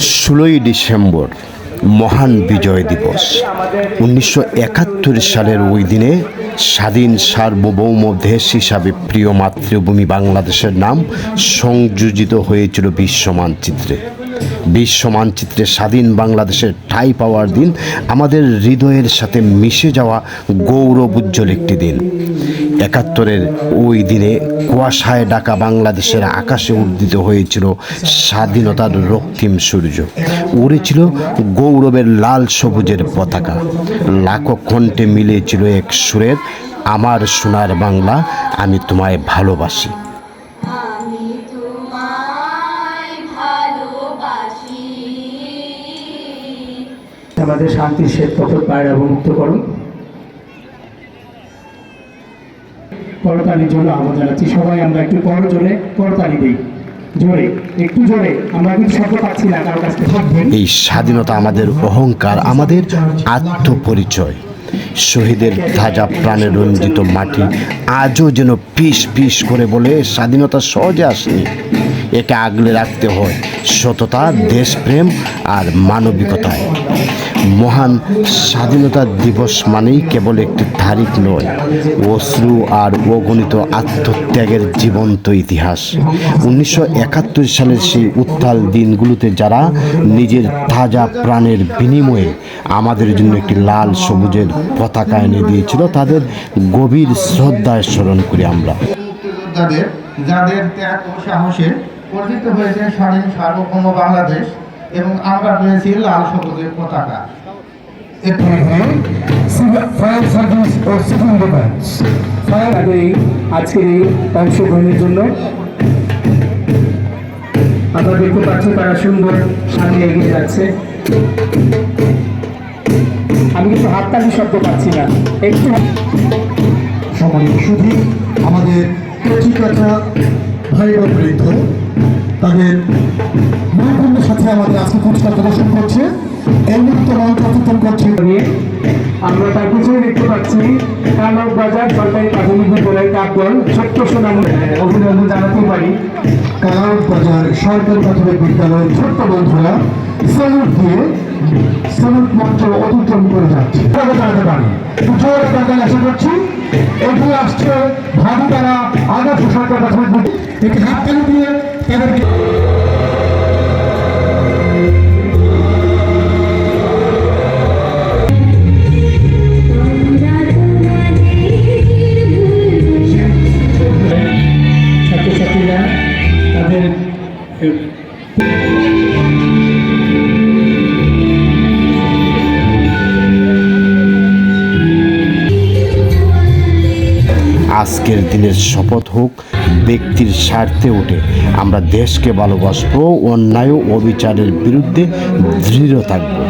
16ই December মহান বিজয় দিবস। 1971 সালের ওই দিনে স্বাধীন সার্বভৌম দেশ হিসাবে প্রিয় মাতৃভূমি বাংলাদেশের নাম সংযোজিত হয়েছিল বিশ্ব মানচিত্রে। বিশ্ব মানচিত্রে স্বাধীন বাংলাদেশের ঠাঁই পাওয়ার দিন আমাদের হৃদয়ের সাথে মিশে যাওয়া গৌরব উজ্জ্বল একটি দিন। 71-এর ওই দিনে কুয়াশায় ঢাকা বাংলাদেশের আকাশে উদ্দিত হয়েছিল স্বাধীনতার রক্তিম সূর্য, উড়েছিল গৌরবের লাল সবুজের পতাকা। লাখো কণ্ঠে মিলেছিল এক সুরের, আমার সোনার বাংলা, আমি তোমায় ভালোবাসি। আমাদের শান্তির শ্বেত পথর পায়ের অবমুক্ত করুন। করতালির জন্য আহ্বান জানাচ্ছি। সবাই আমরা একটু বড় জোরে করতালি দিই, জোরে, একটু জোরে। আমরা কিন্তু শব্দ পাচ্ছি না কারো কাছ থেকে। এই স্বাধীনতা আমাদের অহংকার, আমাদের আত্মপরিচয়। শহীদের তাজা প্রাণে রঞ্জিত মাটি আজও যেন পিস পিস করে বলে, স্বাধীনতা সহজে আসেনি, একে আগলে রাখতে হয় সততা, দেশপ্রেম আর মানবিকতায়। মহান স্বাধীনতা দিবস মানেই কেবল একটি তারিখ নয়, অশ্রু আর অগণিত আত্মত্যাগের জীবন্ত ইতিহাস। 1971 সালের সেই উত্তাল দিনগুলোতে যারা নিজের তাজা প্রাণের বিনিময়ে আমাদের জন্য একটি লাল সবুজের পতাকা এনে দিয়েছিল, তাদের গভীর শ্রদ্ধায় স্মরণ করি আমরা। যাদের ত্যাগ ও সাহসে অর্জিত হয়েছে স্বাধীন সার্বভৌম বাংলাদেশ এবং আমরা পেয়েছি লাল সবুজের পতাকা। আজকের এই অংশগ্রহণের জন্য আপনারা দেখতে পাচ্ছেন তারা সুন্দর সামনে এগিয়ে যাচ্ছে। আমি কিন্তু হাততালি শব্দ পাচ্ছি না, একটু সম্মানিত শুধু আমাদের কচিকাঁচা ভাই ও বৃদ্ধ তাদের মূলধনের সাথে আমাদের আজকে পুরস্কার প্রদর্শন করছে। এই মুহূর্তে মঞ্চ সচেতন করছে। আমরা তার পিছনে দেখতে পাচ্ছি কানক বাজার সরকারি প্রাথমিক বিদ্যালয় কাকদল ছোট্ট সোনামুড়ি। অভিনন্দন জানাতে পারি কানক বাজার সরকারি প্রাথমিক বিদ্যালয়ের ছোট্ট বন্ধুরা স্যালুট দিয়ে স্যালুট মঞ্চ অতিক্রম করে যাচ্ছে। জানাতে পারি জোরে টাকা আশা করছি। এগিয়ে আসছে ভাবি তারা আদর্শ সরকার প্রাথমিক একটি হাততালি দিয়ে তাদেরকে ছাত্রছাত্রীরা তাদের আজকের দিনের শপথ হোক, ব্যক্তির স্বার্থে উঠে আমরা দেশকে ভালোবাসবো, অন্যায় ও অবিচারের বিরুদ্ধে দৃঢ় থাকবো।